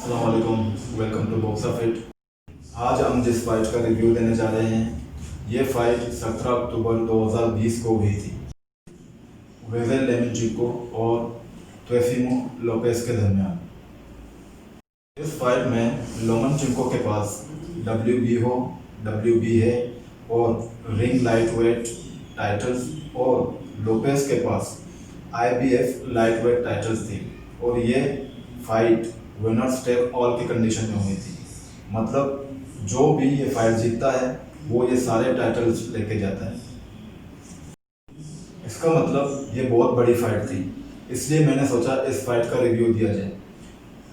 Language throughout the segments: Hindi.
अस्सलाम वालेकुम, वेलकम टू बॉक्सा फिट। आज हम जिस फाइट का रिव्यू देने जा रहे हैं, ये फाइट 17 अक्टूबर 2020 को हुई थी वेजेल लेमेंचिको और त्वेफिमो लोपेस के दरमियान। इस फाइट में लोमेंचिको के पास WBO, WBA और रिंग लाइट वेट टाइटल्स और लोपेस के पास IBF लाइट वेट टाइटल्स थी और ये फाइट विनर्स टेक ऑल की कंडीशन में हुई थी। मतलब जो भी ये फाइट जीतता है वो ये सारे टाइटल्स लेके जाता है। इसका मतलब ये बहुत बड़ी फाइट थी, इसलिए मैंने सोचा इस फाइट का रिव्यू दिया जाए।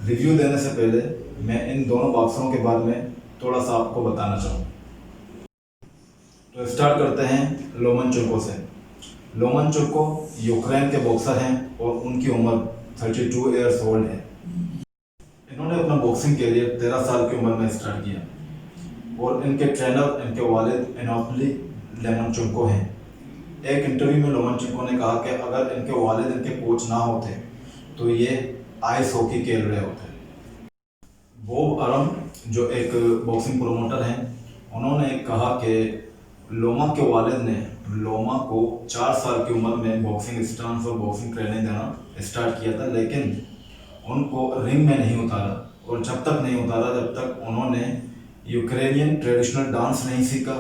रिव्यू देने से पहले मैं इन दोनों बॉक्सरों के बारे में थोड़ा सा आपको बताना चाहूँ। तो स्टार्ट करते हैं लोमेंचिको से। लोमेंचिको यूक्रेन के बॉक्सर हैं और उनकी उम्र 32 ईयर्स ओल्ड है। इन्होंने अपना बॉक्सिंग करियर 13 साल की उम्र में स्टार्ट किया और इनके ट्रेनर इनके वालिद एनाटोली लेमेंचिको हैं। एक इंटरव्यू में लोमेंचिको ने कहा कि अगर इनके वालिद इनके कोच ना होते तो ये आइस हॉकी खेल रहे होते। बॉब अरम जो एक बॉक्सिंग प्रोमोटर हैं, उन्होंने कहा कि लोमा के वालिद ने लोमा को 4 साल की उम्र में बॉक्सिंग स्टांस और बॉक्सिंग ट्रेनिंग देना स्टार्ट किया था, लेकिन उनको रिंग में नहीं उतारा और जब तक नहीं उतारा जब तक उन्होंने यूक्रेनियन ट्रेडिशनल डांस नहीं सीखा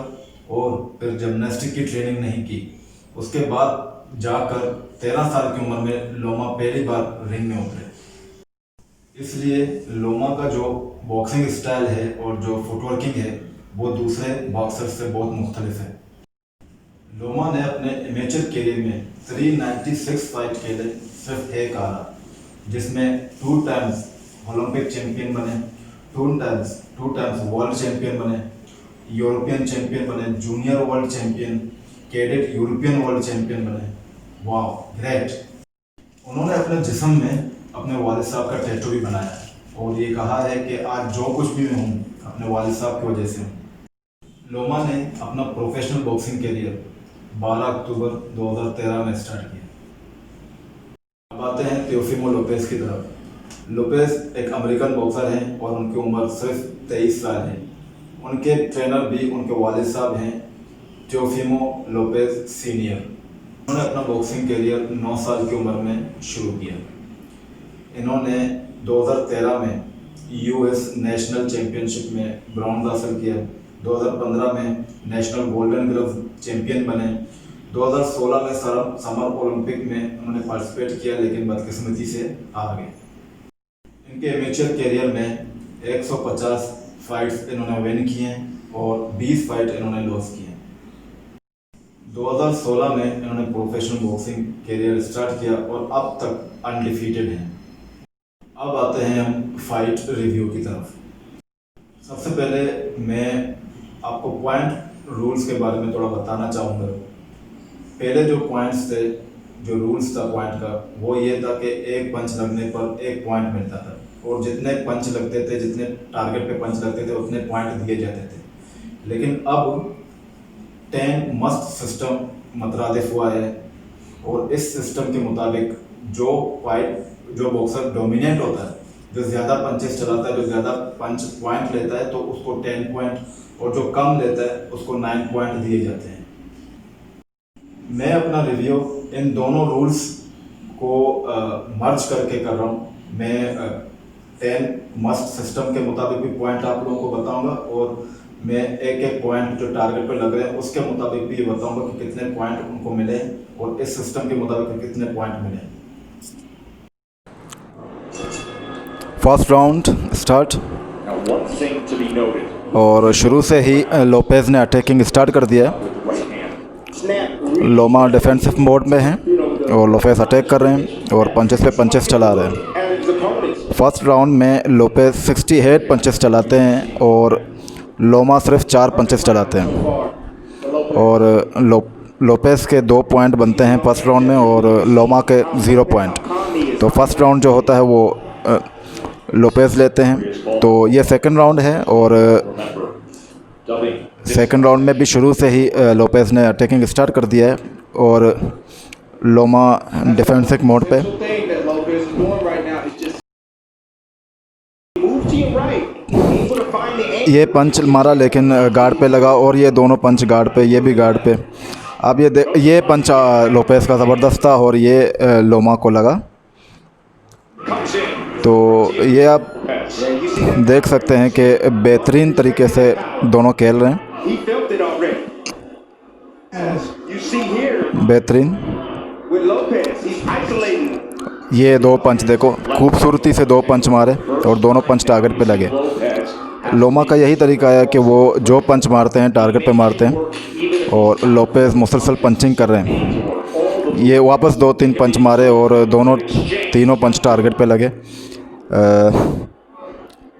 और फिर जिम्नास्टिक की ट्रेनिंग नहीं की। उसके बाद जाकर 13 साल की उम्र में लोमा पहली बार रिंग में उतरे। इसलिए लोमा का जो बॉक्सिंग स्टाइल है और जो फुटवर्किंग है वो दूसरे बॉक्सर्स से बहुत मुख्तलिफ है। लोमा ने अपने एमेचर करियर में 396 फाइट खेले, सिर्फ एक हारा, जिसमें 2 टाइम्स ओलंपिक चैंपियन बने, 2 टाइम्स वर्ल्ड चैंपियन बने, यूरोपियन चैंपियन बने, junior world champion, cadet European world champion बने। वाह, ग्रेट। उन्होंने अपने जिस्म में अपने वालिद साहब का टैटू भी बनाया और ये कहा है कि आज जो कुछ भी मैं हूँ अपने वालिद साहब की वजह से हूँ। लोमा ने अपना प्रोफेशनल बॉक्सिंग करियर 12 अक्टूबर 2013 में स्टार्ट किया। अब आते हैं त्योफिमो लोपेस की तरफ। लोपेस एक अमेरिकन बॉक्सर हैं और उनकी उम्र सिर्फ 23 साल है। उनके ट्रेनर भी उनके वालिद साहब हैं, त्योफिमो लोपेस सीनियर। उन्होंने अपना बॉक्सिंग करियर 9 साल की उम्र में शुरू किया। इन्होंने 2013 में US नेशनल चैम्पियनशिप में ब्रॉन्ज हासिल किया। 2015 में नेशनल गोल्डन ग्लव चैंपियन बने। 2016 में समर ओलंपिक में उन्होंने पार्टिसिपेट किया, लेकिन बदकिस्मती से हार गए। इनके एमेचर करियर में 150 फाइट्स इन्होंने विन किए और 20 फाइट इन्होंने लॉस किए। 2016 में इन्होंने प्रोफेशनल बॉक्सिंग करियर स्टार्ट किया और अब तक अनडिफीटेड हैं। अब आते हैं हम फाइट रिव्यू की तरफ। सबसे पहले मैं आपको पॉइंट रूल्स के बारे में थोड़ा बताना चाहूँगा। पहले जो पॉइंट्स थे, जो रूल्स था पॉइंट का, वो ये था कि एक पंच लगने पर 1 पॉइंट मिलता था और जितने पंच लगते थे, जितने टारगेट पे पंच लगते थे, उतने पॉइंट दिए जाते थे। लेकिन अब 10 मस्ट सिस्टम मतरादिफ हुआ है और इस सिस्टम के मुताबिक जो बॉक्सर डोमिनेंट होता है, जो ज़्यादा पंचेस चलाता है, जो ज़्यादा पंच पॉइंट लेता है, तो उसको 10 पॉइंट और जो कम लेता है उसको 9 पॉइंट दिए जाते हैं। मैं अपना रिव्यू इन दोनों रूल्स को मर्ज करके कर रहा हूँ। मैं 10 मस्ट सिस्टम के मुताबिक भी पॉइंट आप लोगों को बताऊंगा और मैं एक पॉइंट जो टारगेट पे लग रहे हैं उसके मुताबिक भी ये बताऊंगा कि कितने पॉइंट उनको मिले और इस सिस्टम के मुताबिक कितने पॉइंट मिले। फर्स्ट राउंड स्टार्ट और शुरू से ही लोपेज ने अटैकिंग स्टार्ट कर दिया है। लोमा डिफेंसिव मोड में है और लोपेज अटैक कर रहे हैं और पंचेस पे पंचेस चला रहे हैं। फर्स्ट राउंड में लोपेज 68 पंचेस चलाते हैं और लोमा सिर्फ 4 पंचेस चलाते हैं और लोपेज के 2 पॉइंट बनते हैं फर्स्ट राउंड में और लोमा के 0 पॉइंट। तो फर्स्ट राउंड जो होता है वो लोपेज लेते हैं। तो ये सेकंड राउंड है और सेकंड राउंड में भी शुरू से ही लोपेज ने अटैकिंग स्टार्ट कर दिया है और लोमा डिफेंसिव मोड पे। ये पंच मारा लेकिन गार्ड पे लगा, और ये दोनों पंच गार्ड पे, ये भी गार्ड पे। अब ये पंच लोपेस का ज़बरदस्त था और ये लोमा को लगा। तो ये आप देख सकते हैं कि बेहतरीन तरीके से दोनों खेल रहे हैं, बेहतरीन। ये दो पंच देखो, खूबसूरती से दो पंच मारे और दोनों पंच टारगेट पे लगे। लोमा का यही तरीका है कि वो जो पंच मारते हैं टारगेट पे मारते हैं, और लोपेस मुसलसल पंचिंग कर रहे हैं। ये वापस 2-3 पंच मारे और तीनों पंच टारगेट पे लगे।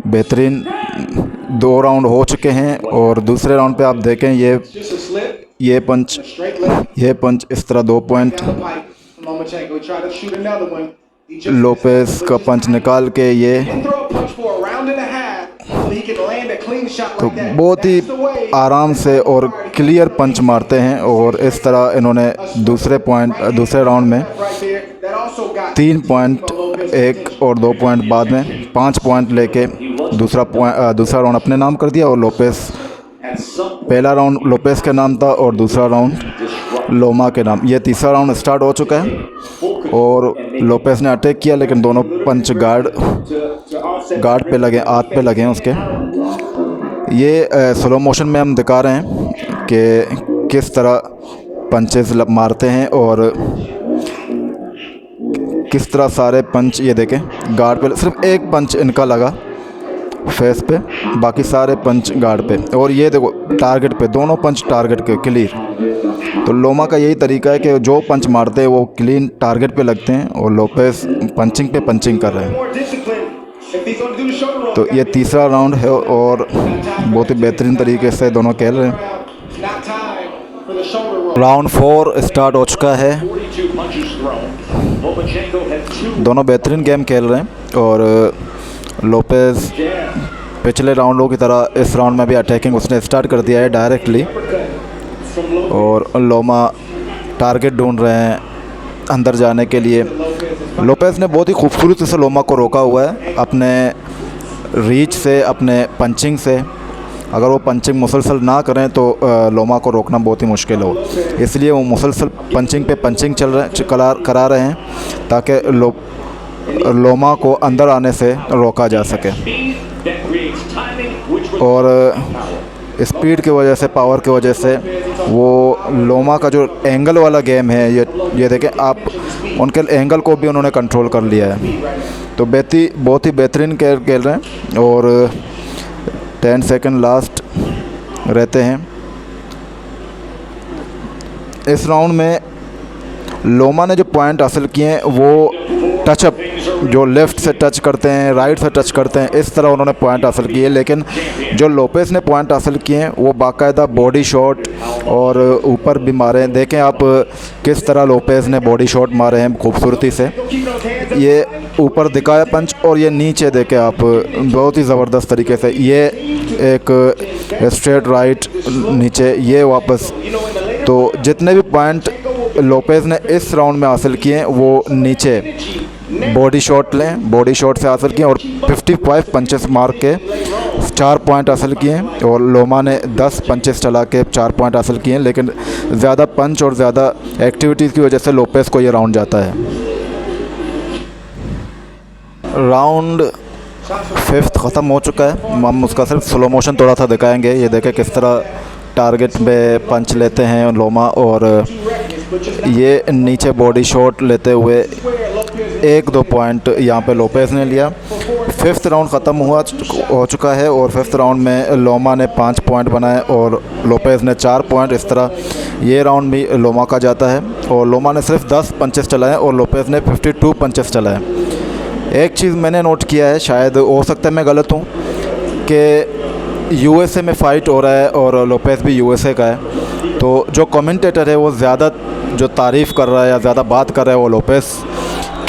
बेहतरीन 2 राउंड हो चुके हैं, और दूसरे राउंड पे आप देखें ये पंच इस तरह 2 पॉइंट, लोपेस का पंच निकाल के ये, तो बहुत ही आराम से और क्लियर पंच मारते हैं। और इस तरह इन्होंने दूसरे राउंड में 3 पॉइंट, 1 और 2 पॉइंट बाद में 5 पॉइंट लेके दूसरा राउंड अपने नाम कर दिया। और पहला राउंड लोपेस के नाम था और दूसरा राउंड लोमा के नाम। ये तीसरा राउंड स्टार्ट हो चुका है और लोपेस ने अटैक किया, लेकिन दोनों पंच गार्ड पे लगे, हाथ पे लगे हैं उसके। ये स्लो मोशन में हम दिखा रहे हैं कि किस तरह पंचेस मारते हैं और किस तरह सारे पंच, ये देखें गार्ड पे सिर्फ एक पंच इनका लगा फेस पे, बाकी सारे पंच गार्ड पे। और ये देखो टारगेट पे, दोनों पंच टारगेट के क्लियर। तो लोमा का यही तरीका है कि जो पंच मारते हैं वो क्लीन टारगेट पे लगते हैं, और लोपेस पंचिंग पे पंचिंग कर रहे हैं। तो ये तीसरा राउंड है और बहुत ही बेहतरीन तरीके से दोनों खेल रहे हैं। राउंड 4 स्टार्ट हो चुका है। दोनों बेहतरीन गेम खेल रहे हैं, और लोपेस पिछले राउंडों की तरह इस राउंड में भी अटैकिंग उसने स्टार्ट कर दिया है डायरेक्टली, और लोमा टारगेट ढूंढ रहे हैं अंदर जाने के लिए। लोपेस ने बहुत ही खूबसूरती से लोमा को रोका हुआ है अपने रीच से, अपने पंचिंग से। अगर वो पंचिंग मुसलसल ना करें तो लोमा को रोकना बहुत ही मुश्किल हो, इसलिए वो मुसलसल पंचिंग पे पंचिंग करा रहे हैं ताकि लोमा को अंदर आने से रोका जा सके। और स्पीड की वजह से, पावर की वजह से वो लोमा का जो एंगल वाला गेम है, ये देखें आप, उनके एंगल को भी उन्होंने कंट्रोल कर लिया है। तो बहुत ही बेहतरीन खेल रहे हैं, और 10 सेकंड लास्ट रहते हैं इस राउंड में। लोमा ने जो पॉइंट हासिल किए हैं वो टचअप, जो लेफ़्ट से टच करते हैं, राइट से टच करते हैं, इस तरह उन्होंने पॉइंट हासिल किए। लेकिन जो लोपेस ने पॉइंट हासिल किए हैं वो बाकायदा बॉडी शॉट और ऊपर भी मारे हैं। देखें आप किस तरह लोपेस ने बॉडी शॉट मारे हैं खूबसूरती से। ये ऊपर दिखाया पंच, और ये नीचे देखें आप बहुत ही ज़बरदस्त तरीके से, ये एक स्ट्रेट राइट नीचे, ये वापस। तो जितने भी पॉइंट लोपेस ने इस राउंड में हासिल किए हैं वो नीचे बॉडी शॉट से हासिल किए, और 55 पंचेस मार के 4 पॉइंट हासिल किए हैं। और लोमा ने 10 पंचेस चला के 4 पॉइंट हासिल किए हैं, लेकिन ज़्यादा पंच और ज़्यादा एक्टिविटीज़ की वजह से लोपेस को ये राउंड जाता है। राउंड 5 ख़त्म हो चुका है। हम उसका सिर्फ स्लो मोशन थोड़ा सा दिखाएंगे। ये देखें किस तरह टारगेट पे पंच लेते हैं लोमा, और ये नीचे बॉडी शॉट लेते हुए 1-2 पॉइंट यहाँ पे लोपेस ने लिया। 5th राउंड ख़त्म हो चुका है, और 5th राउंड में लोमा ने 5 पॉइंट बनाए और लोपेस ने 4 पॉइंट। इस तरह ये राउंड भी लोमा का जाता है, और लोमा ने सिर्फ 10 पंचेस चलाए और लोपेस ने 52 पंचेस चलाए। एक चीज़ मैंने नोट किया है, शायद हो सकता है मैं गलत हूँ, कि यूएसए में फ़ाइट हो रहा है और लोपेस भी यूएसए का है, तो जो कमेंटेटर है वो ज़्यादा जो तारीफ़ कर रहा है या ज़्यादा बात कर रहा है वो लोपेस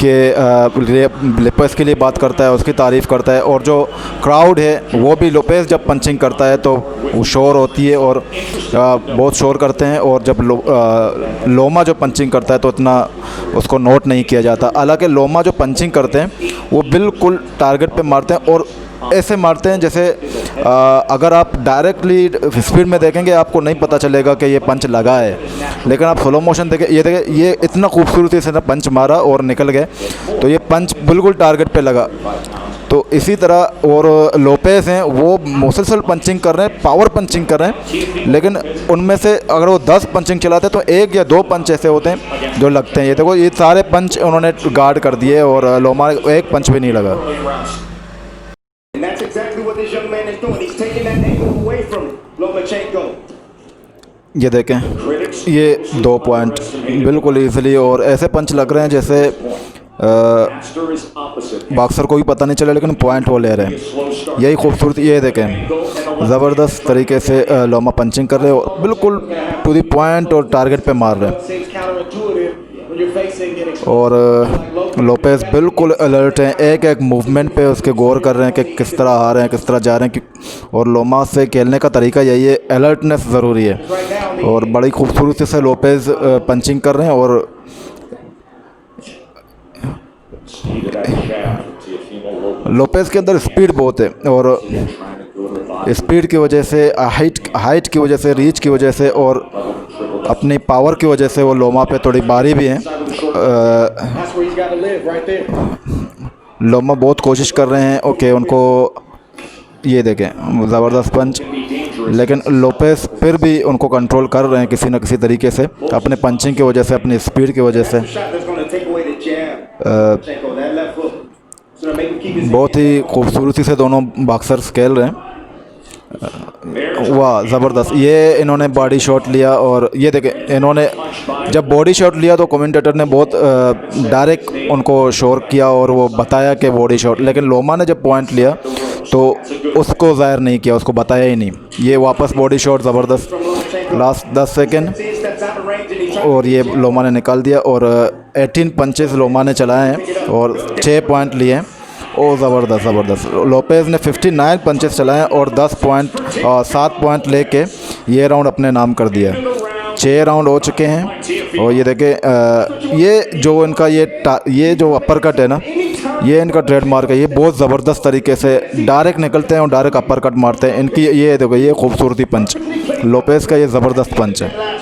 के लिए बात करता है, उसकी तारीफ़ करता है। और जो क्राउड है वो भी लोपेस जब पंचिंग करता है तो वो शोर होती है और बहुत शोर करते हैं, और जब लोमा जो पंचिंग करता है तो इतना उसको नोट नहीं किया जाता। हालांकि लोमा जो पंचिंग करते हैं वो बिल्कुल टारगेट पे मारते हैं और ऐसे मारते हैं जैसे अगर आप डायरेक्टली स्पीड में देखेंगे आपको नहीं पता चलेगा कि ये पंच लगा है, लेकिन आप स्लो मोशन देखें, ये देखें, ये इतना खूबसूरती से ना पंच मारा और निकल गए, तो ये पंच बिल्कुल टारगेट पे लगा। तो इसी तरह और लोपेस हैं, वो मुसलसल पंचिंग कर रहे हैं, पावर पंचिंग कर रहे हैं, लेकिन उनमें से अगर वो 10 पंचिंग चलाते हैं तो 1 या 2 पंच ऐसे होते हैं जो लगते हैं। ये देखो, ये सारे पंच उन्होंने गार्ड कर दिए और लोमा एक पंच भी नहीं लगा। And that's exactly what this young man is doing. He's taking that angle away from Lomachenko. ये देखें, ये 2 पॉइंट बिल्कुल ईजिली और ऐसे पंच लग रहे हैं जैसे बॉक्सर को भी पता नहीं चले, लेकिन पॉइंट वो ले रहे हैं। यही खूबसूरती, ये देखें, ज़बरदस्त तरीके से लोमा पंचिंग कर रहे हैं और बिल्कुल टू द पॉइंट और टारगेट पे मार रहे हैं। और लोपेस बिल्कुल अलर्ट हैं, एक एक मूवमेंट पे उसके गौर कर रहे हैं कि किस तरह आ रहे हैं, किस तरह जा रहे हैं। और लोमा से खेलने का तरीका यही है, अलर्टनेस ज़रूरी है। और बड़ी खूबसूरती से लोपेस पंचिंग कर रहे हैं और लोपेस के अंदर स्पीड बहुत है और स्पीड की वजह से, हाइट की वजह से, रीच की वजह से और अपनी पावर की वजह से वो लोमा पे थोड़ी भारी भी हैं। लोमा बहुत कोशिश कर रहे हैं ओके उनको, ये देखें, ज़बरदस्त पंच, लेकिन लोपेस फिर भी उनको कंट्रोल कर रहे हैं किसी न किसी तरीके से, अपने पंचिंग की वजह से, अपनी स्पीड की वजह से। बहुत ही खूबसूरती से दोनों बॉक्सर्स खेल रहे हैं। वाह, ज़बरदस्त, ये इन्होंने बॉडी शॉट लिया और ये देखें, इन्होंने जब बॉडी शॉट लिया तो कमेंटेटर ने बहुत डायरेक्ट उनको शोर किया और वो बताया कि बॉडी शॉट, लेकिन लोमा ने जब पॉइंट लिया तो उसको ज़ाहिर नहीं किया, उसको बताया ही नहीं। ये वापस बॉडी शॉट ज़बरदस्त, लास्ट 10 सेकेंड और ये लोमा ने निकाल दिया और 18 पंचेस लोमा ने चलाए हैं और 6 पॉइंट लिए हैं। ओ ज़बरदस्त ज़बरदस्त, लोपेस ने 59 पंचेस चलाए और 7 पॉइंट लेके ये राउंड अपने नाम कर दिया। 6 राउंड हो चुके हैं और ये देखें, ये जो इनका ये जो अपर कट है ना, ये इनका ट्रेडमार्क है। ये बहुत ज़बरदस्त तरीके से डायरेक्ट निकलते हैं और डायरेक्ट अपर कट मारते हैं। इनकी ये देखो, ये खूबसूरती पंच, लोपेस का ये ज़बरदस्त पंच है।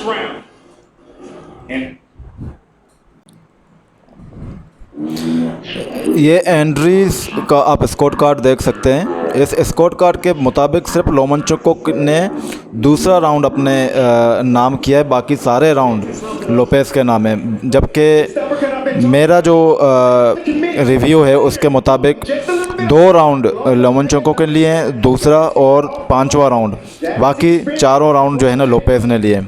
ये एंड्रीज का आप स्कोर कार्ड देख सकते हैं। इस स्कोर कार्ड के मुताबिक सिर्फ लोमनचोको ने दूसरा राउंड अपने नाम किया है, बाकी सारे राउंड लोपेस के नाम है। जबकि मेरा जो रिव्यू है उसके मुताबिक 2 राउंड लोमनचोको के लिए हैं, दूसरा और 5वां राउंड, बाकी चारों राउंड जो है ना लोपेस ने लिए।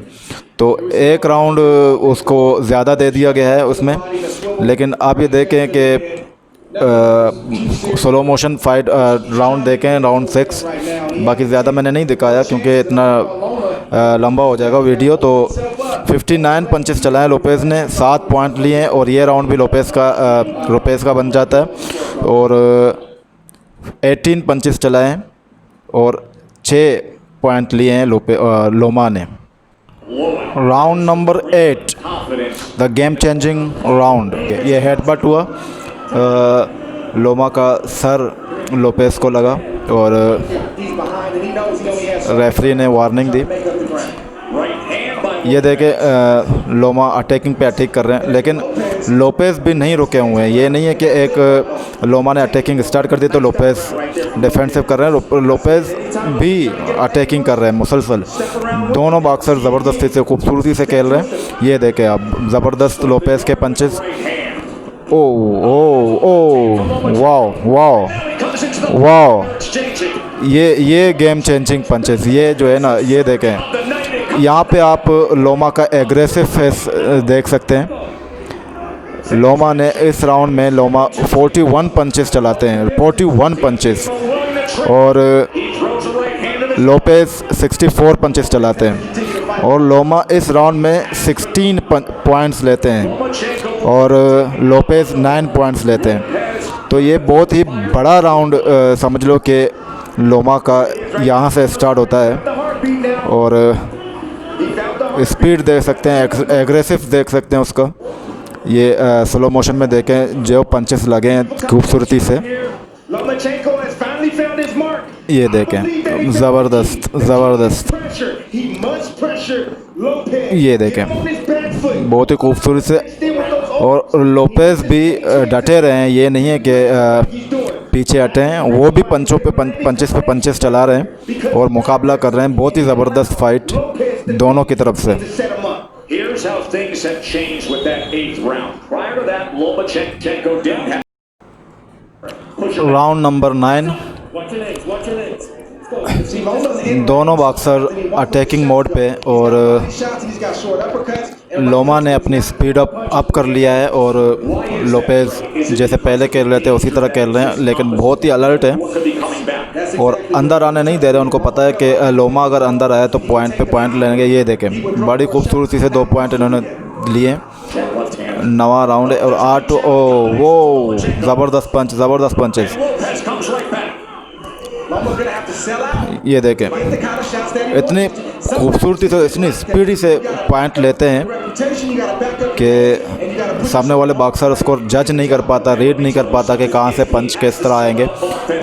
तो 1 राउंड उसको ज़्यादा दे दिया गया है उसमें, लेकिन आप ये देखें कि स्लो मोशन फाइट राउंड देखें, राउंड 6, बाकी ज़्यादा मैंने नहीं दिखाया क्योंकि इतना लंबा हो जाएगा वीडियो। तो 59 पंचेस चलाए लोपेस ने, 7 पॉइंट लिए हैं और ये राउंड भी लोपेस का बन जाता है। और 18 पंचेस चलाए हैं और 6 पॉइंट लिए हैं लोमा ने। Round number 8, the game changing round. ये हेडबट हुआ, लोमा का सर लोपेस को लगा और रेफरी ने वार्निंग दी। ये देखे, लोमा अटैकिंग पे अटैक कर रहे हैं, लेकिन लोपेस भी नहीं रुके हुए हैं। ये नहीं है कि एक लोमा ने अटैकिंग स्टार्ट कर दी तो लोपेस डिफेंसिव कर रहे हैं, लोपेस भी अटैकिंग कर रहे हैं मुसलसल। दोनों बॉक्सर ज़बरदस्ती से, खूबसूरती से खेल रहे हैं। ये देखें आप, ज़बरदस्त लोपेस के पंचेस। ओ ओ ओ वाओ वाओ वाओ, ये गेम चेंजिंग पंचेस, ये जो है ना, ये देखें, यहाँ पे आप लोमा का एग्रेसिव फेस देख सकते हैं। लोमा ने इस राउंड में 41 पंचेस चलाते हैं, 41 पंचेस, और लोपेस 64 पंचेस चलाते हैं। और लोमा इस राउंड में 16 पॉइंट्स लेते हैं और लोपेस 9 पॉइंट्स लेते हैं। तो ये बहुत ही बड़ा राउंड समझ लो कि लोमा का यहाँ से स्टार्ट होता है। और स्पीड देख सकते हैं, एग्रेसिव देख सकते हैं उसका। ये स्लो मोशन में देखें जो पंचेस लगे हैं खूबसूरती से, Lomachenko has finally found his mark. ये देखें ज़बरदस्त ज़बरदस्त, He must pressure Lopez. ये देखें Get him on his back foot. बहुत ही खूबसूरत से। Stay with those और लोपेज भी डटे रहे हैं, ये नहीं है कि he's doing. पीछे हटे हैं, वो भी पंचों पे पंचेस पे पंचेस चला रहे हैं और मुकाबला कर रहे हैं। बहुत ही ज़बरदस्त फाइट दोनों की तरफ से। To set him up. Here's how things have changed with that 8th round. Prior to that, Lomachenko didn't have. Push him. Round number 9, Watch your legs. Watch your legs. See, Loma's in दोनों बॉक्सर अटैकिंग मोड पे, और shots. He's got short uppercuts. लोमा ने अपनी स्पीड अप कर लिया है और लोपेज जैसे पहले खेल रहे थे उसी तरह खेल रहे हैं, लेकिन बहुत ही अलर्ट है Could be coming back. और अंदर आने नहीं दे रहे। उनको पता है कि लोमा अगर अंदर आए तो पॉइंट पे पॉइंट लेंगे। ये देखें बड़ी खूबसूरती से 2 पॉइंट इन्होंने लिए। Left hand. नवा राउंड है और 8 वो ज़बरदस्त punches. Lopez comes right back. Loma's gonna have to sell out. ये देखें Fight the counter shots that he इतनी wants. खूबसूरती से इतनी स्पीडी से पॉइंट लेते हैं Reputation, you gotta back up. कि सामने वाले बॉक्सर उसको जज नहीं कर पाता, रीड नहीं कर पाता कि कहाँ से पंच किस तरह आएंगे।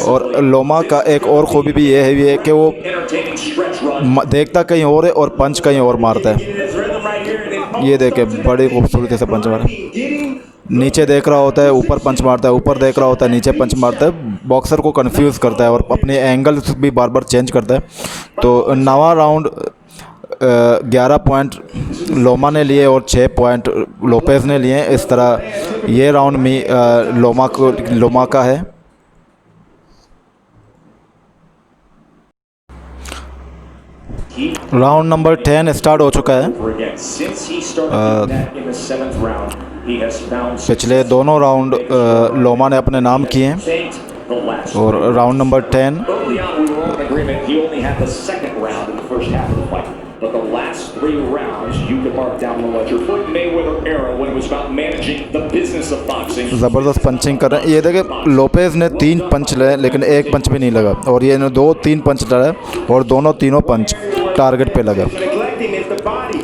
और लोमा का एक और खूबी भी ये है कि वो Entertaining stretch run. देखता कहीं और है और पंच कहीं और मारता है। His rhythm right here, and then ये देखे बड़ी खूबसूरती से पंच मारा। getting नीचे देख रहा होता है, ऊपर पंच मारता है, ऊपर देख रहा होता है, नीचे पंच मारता है। बॉक्सर को कंफ्यूज करता है और अपने एंगल भी बार बार चेंज करता है। तो नवा राउंड 11 पॉइंट लोमा ने लिए और 6 पॉइंट लोपेज ने लिए। इस तरह ये राउंड में लोमा का है। राउंड नंबर 10 स्टार्ट हो चुका है। Again, since he started doing that in the 7th round, he has found पिछले दोनों राउंड लोमा ने अपने नाम किए हैं। sustained the last. और round number 10 Early on, we were all in agreement he only had the 2nd round in the first half of the fight. But the last 3 rounds, you could mark down the ledger. Floyd Mayweather era when it was about managing the business of boxing. ज़बरदस्त पंचिंग कर रहे हैं। ये देखे लोपेज ने 3 पंच लिए लेकिन एक पंच भी नहीं लगा, और ये ने 2-3 पंच लगाए और तीनों पंच टारगेट पे लगा। neglecting is the body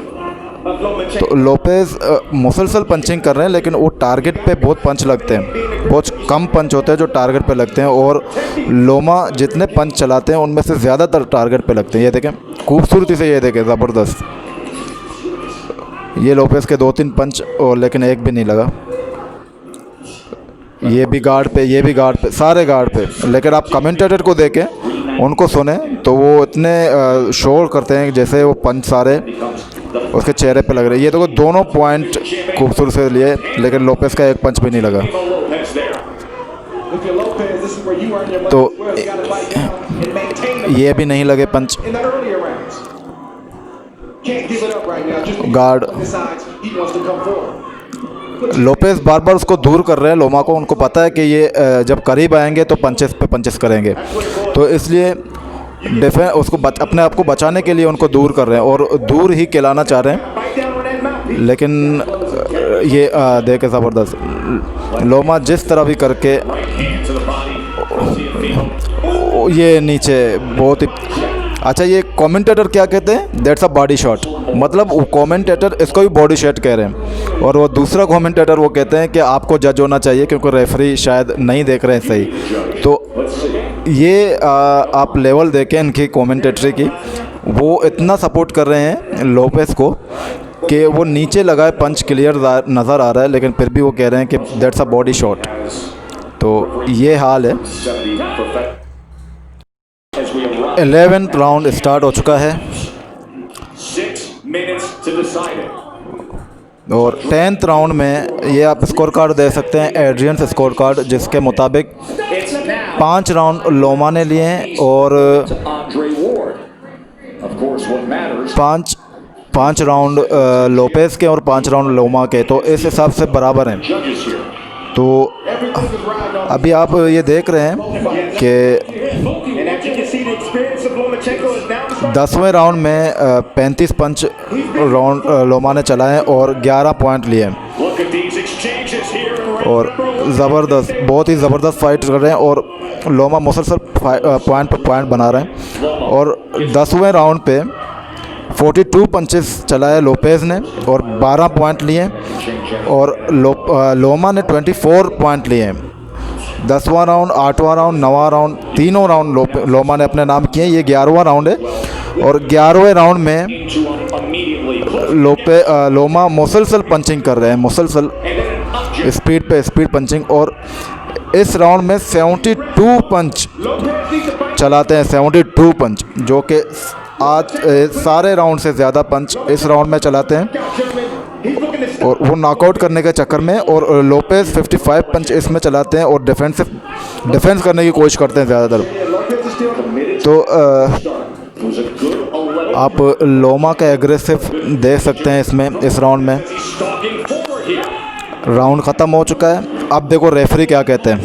of Lomachenko. तो लोपेज मुसलसल पंचिंग कर रहे हैं लेकिन वो टारगेट पे बहुत पंच लगते हैं, बहुत कम पंच होते हैं जो टारगेट पे लगते हैं। और लोमा जितने पंच चलाते हैं उनमें से ज़्यादातर टारगेट पे लगते हैं। ये देखें खूबसूरती से, ये देखें ज़बरदस्त। ये लोपेज के 2-3 पंच और लेकिन एक भी नहीं लगा। ये भी गार्ड पे, ये भी गार्ड पे, सारे गार्ड पे। लेकिन आप कमेंटेटर को देखें, उनको सुने तो वो इतने शोर करते हैं जैसे वो पंच सारे उसके चेहरे पे लग रहे हैं। ये देखो दोनों पॉइंट खूबसूरत से लिए लेकिन लोपेज का एक पंच भी नहीं लगा। Lopez there. Look at Lopez. This is where you earn your money. तो Well, you gotta fight down and maintain ये भी नहीं लगे पंच। in the earlier rounds. Can't give it up right now. Just because Guard. he decides he wants to come forward. Lopez बार बार उसको दूर कर रहे हैं लोमा को। उनको पता है कि ये जब करीब आएंगे तो पंचेस पे पंचेस करेंगे, तो इसलिए उसको अपने आप को बचाने के लिए उनको दूर कर रहे हैं और दूर ही खिलाना चाह रहे हैं। Bite down on that mouthpiece. लेकिन ये देखे ज़बरदस्त लोमा जिस तरह भी करके Hand to the body. See it feel. ये नीचे बहुत ही अच्छा। ये कमेंटेटर क्या कहते हैं, दैट्स अ बॉडी शॉट। मतलब वो कमेंटेटर इसको भी बॉडी शॉट कह रहे हैं, और वो दूसरा कमेंटेटर वो कहते हैं कि आपको जज होना चाहिए क्योंकि रेफरी शायद नहीं देख रहे हैं सही। तो ये आप लेवल देखें इनकी कमेंटेटरी की, वो इतना सपोर्ट कर रहे हैं लोपेज को कि वो नीचे लगाए पंच क्लियर नज़र आ रहा है, लेकिन फिर भी वो कह रहे हैं कि दैट्स अ बॉडी शॉट। तो ये हाल है। 11th राउंड स्टार्ट हो चुका है 6 minutes to decide it. और 10th राउंड में ये आप स्कोर कार्ड दे सकते हैं, एड्रियंस स्कोर कार्ड, जिसके मुताबिक It's now 5 राउंड लोमा ने लिए हैं और to Andre Ward. Of course, what matters. 5 round Lopez के और 5 राउंड लोमा के, तो इस हिसाब से बराबर हैं। Judges here. तो अभी आप ये देख रहे हैं कि And as you can see, the experience of Lomachenko is now starting. 10वें राउंड में 35 पंच राउंड लोमा ने चलाए और 11 पॉइंट लिए। Look at these exchanges here in round और number 1. ज़बरदस्त, बहुत ही ज़बरदस्त फाइट कर रहे हैं और लोमा मुसलसल पॉइंट पर पॉइंट बना रहे हैं। और 10वें राउंड पे 42 पंचेस चलाए लोपेज ने और 12 पॉइंट लिए। और लोमा ने 24 पॉइंट लिए हैं। 10वां राउंड, 8वां राउंड, 9वां राउंड, तीनों राउंड लोमा ने अपने नाम किए। ये 11वां राउंड है और 11वें राउंड में लोमा मुसलसल पंचिंग कर रहे हैं, मुसलसल स्पीड पंचिंग। और इस राउंड में 72 पंच चलाते हैं, 72 पंच, जो कि आज सारे राउंड से ज़्यादा पंच इस राउंड में चलाते हैं। और वो नॉकआउट करने के चक्कर में, और लोपेज 55 पंच इसमें चलाते हैं और डिफेंस करने की कोशिश करते हैं ज़्यादातर। तो आप लोमा का एग्रेसिव देख सकते हैं इसमें, इस राउंड में। राउंड ख़त्म हो चुका है। अब देखो रेफरी क्या कहते हैं।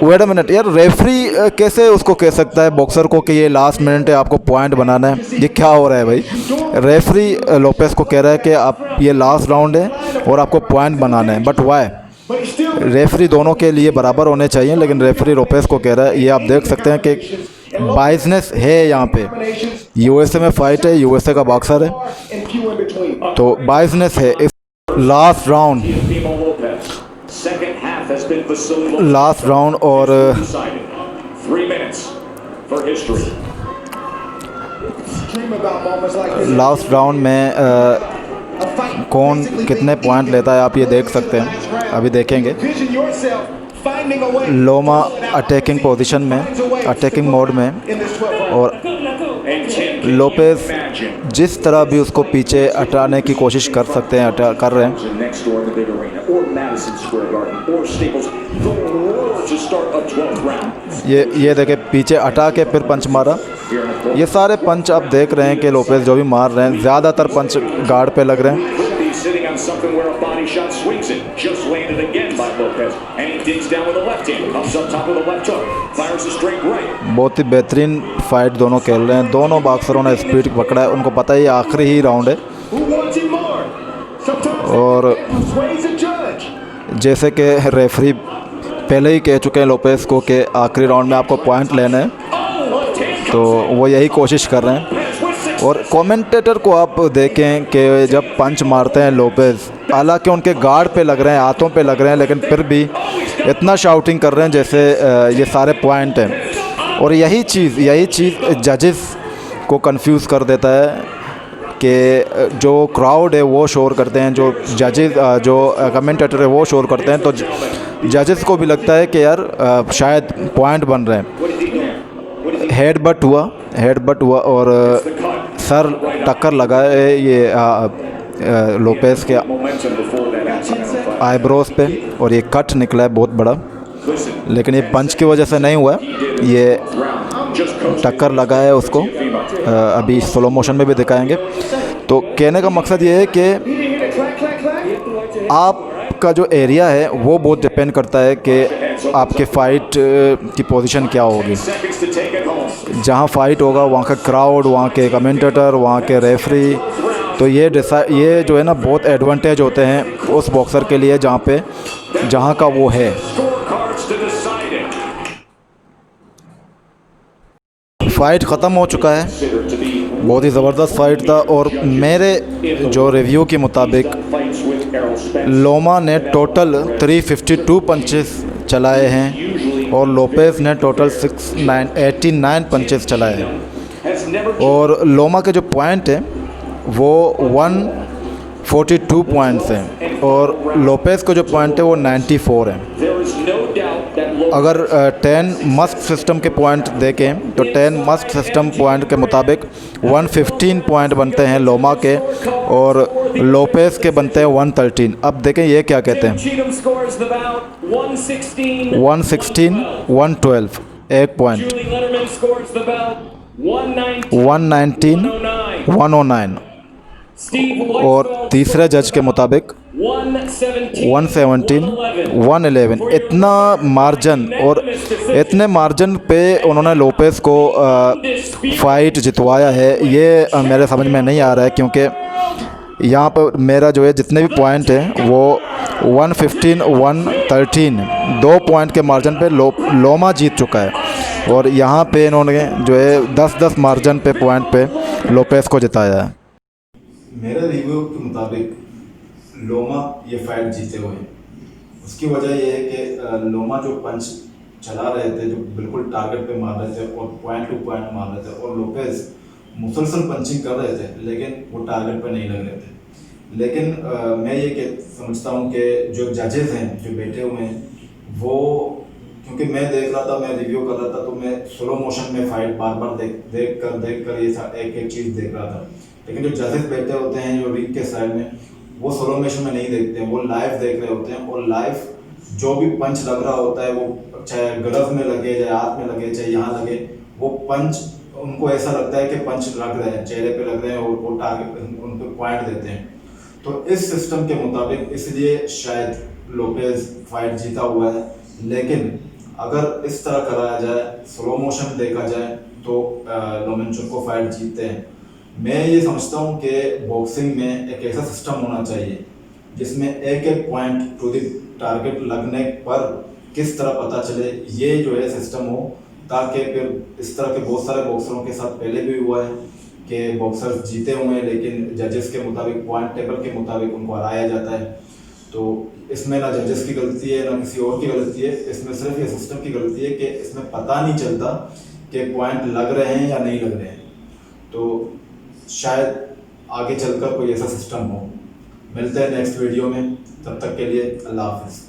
वेट अ मिनट यार, रेफरी कैसे उसको कह सकता है बॉक्सर को कि ये लास्ट मिनट है, आपको पॉइंट बनाना है? ये क्या हो रहा है भाई? रेफरी लोपेस को कह रहा है कि आप ये लास्ट राउंड है और आपको पॉइंट बनाना है। But why? रेफरी दोनों के लिए बराबर होने चाहिए, लेकिन रेफरी लोपेस को कह रहा है। ये आप देख सकते हैं कि बाइजनेस है यहाँ पे। यूएसए में फ़ाइट है, यूएसए का बॉक्सर है, तो बाइजनेस है। इस लास्ट राउंड और लास्ट राउंड में कौन कितने पॉइंट लेता है आप ये देख सकते हैं, अभी देखेंगे। लोमा अटैकिंग पोजीशन में, अटैकिंग मोड में, और लोपेस जिस तरह भी उसको पीछे हटाने की कोशिश कर सकते हैं, कर रहे हैं। ये देखे, पीछे हटा के फिर पंच मारा। ये सारे पंच आप देख रहे हैं कि लोपेस जो भी मार रहे हैं, ज़्यादातर पंच गार्ड पे लग रहे हैं। बहुत ही बेहतरीन फाइट दोनों खेल रहे हैं। दोनों बॉक्सरों ने स्पीड पकड़ा है, उनको पता है ये आखिरी ही राउंड है। और जैसे कि रेफरी पहले ही कह चुके हैं लोपेस को कि आखिरी राउंड में आपको पॉइंट लेना है, तो वो यही कोशिश कर रहे हैं। और कमेंटेटर को आप देखें कि जब पंच मारते हैं लोपेस, हालांकि उनके गार्ड पे लग रहे हैं, हाथों पे लग रहे हैं, लेकिन फिर भी इतना शाउटिंग कर रहे हैं जैसे ये सारे पॉइंट हैं। और यही चीज़ जजेस को कंफ्यूज कर देता है कि जो क्राउड है वो शोर करते हैं, जो जजेस जो कमेंटेटर है वो शोर करते हैं, तो जजेस को भी लगता है कि यार शायद पॉइंट बन रहे हैं। हेडबट हुआ और सर टक्कर लगा है ये लोपेस के आईब्रोज पे, और ये कट निकला है बहुत बड़ा, लेकिन ये पंच की वजह से नहीं हुआ, ये टक्कर लगा है उसको। अभी स्लो मोशन में भी दिखाएंगे। तो कहने का मकसद ये है कि आपका जो एरिया है वो बहुत डिपेंड करता है कि आपके फ़ाइट की पोजीशन क्या होगी। जहाँ फ़ाइट होगा वहाँ का क्राउड, वहाँ के कमेंटेटर, वहाँ के रेफरी, तो ये जो है ना बहुत एडवांटेज होते हैं उस बॉक्सर के लिए जहाँ का वो है। फ़ाइट ख़त्म हो चुका है, बहुत ही ज़बरदस्त फ़ाइट था। और मेरे जो रिव्यू के मुताबिक लोमा ने टोटल 352 पंचेस चलाए हैं और लोपेस ने टोटल 89 पंचेस चलाए हैं। और लोमा के जो पॉइंट हैं वो 142 पॉइंट्स हैं और लोपेस का जो पॉइंट है वो 94 हैं। अगर 10 मस्ट सिस्टम के पॉइंट देखें तो 10 मस्ट सिस्टम पॉइंट के मुताबिक 115 पॉइंट बनते हैं लोमा के और लोपेस के बनते हैं 113। अब देखें ये क्या कहते हैं, 116, 112 एक पॉइंट, 119, 109 और तीसरे जज के मुताबिक 117, 111। इतना मार्जिन, और इतने मार्जिन पे उन्होंने लोपेस को फ़ाइट जितवाया है, ये मेरे समझ में नहीं आ रहा है। क्योंकि यहाँ पर मेरा जो है जितने भी पॉइंट हैं वो 115, 113 2 पॉइंट के मार्जिन पे लोमा जीत चुका है और यहाँ पे इन्होंने जो है 10-10 मार्जिन पे पॉइंट पे लोपेस को जिताया है। मेरे रिव्यू के मुताबिक लोमा ये फाइट जीते हुए हैं। उसकी वजह ये है कि लोमा जो पंच चला रहे थे, जो बिल्कुल टारगेट पे मार रहे थे और पॉइंट टू पॉइंट मार रहे थे, और लोपेज मुसलसल पंचिंग कर रहे थे लेकिन वो टारगेट पे नहीं लग रहे थे। लेकिन मैं ये समझता हूँ कि जो जजेस हैं जो बैठे हुए हैं वो, क्योंकि मैं देख रहा था, मैं रिव्यू कर रहा था, तो मैं स्लो मोशन में फाइट बार बार देख कर ये एक एक चीज़ देख रहा था। लेकिन जो जजेस बैठे होते हैं जो रिंग के साइड में, वो स्लो मोशन में नहीं देखते हैं, वो लाइव देख रहे होते हैं। और लाइव जो भी पंच लग रहा होता है, वो चाहे ग्लव में लगे, चाहे हाथ में लगे, चाहे यहाँ लगे, वो पंच उनको ऐसा लगता है कि पंच लग रहे हैं, चेहरे पे लग रहे हैं, और वो टारगेट उन पर पॉइंट देते हैं। तो इस सिस्टम के मुताबिक इसलिए शायद लोपेज फाइट जीता हुआ है। लेकिन अगर इस तरह कराया जाए, स्लो मोशन देखा जाए, तो लोमेंचेंको फाइट जीतते हैं। मैं ये समझता हूँ कि बॉक्सिंग में एक ऐसा सिस्टम होना चाहिए जिसमें एक एक पॉइंट टू द टारगेट लगने पर किस तरह पता चले, ये जो है सिस्टम हो, ताकि फिर इस तरह के बहुत सारे बॉक्सरों के साथ पहले भी हुआ है कि बॉक्सर्स जीते हुए हैं लेकिन जजेस के मुताबिक, पॉइंट टेबल के मुताबिक उनको हराया जाता है। तो इसमें ना जजेस की गलती है ना किसी और की गलती है, इसमें सिर्फ ये सिस्टम की गलती है कि इसमें पता नहीं चलता कि पॉइंट लग रहे हैं या नहीं लग रहे हैं। तो शायद आगे चलकर कोई ऐसा सिस्टम हो। मिलते हैं नेक्स्ट वीडियो में, तब तक के लिए अल्लाह हाफिज़।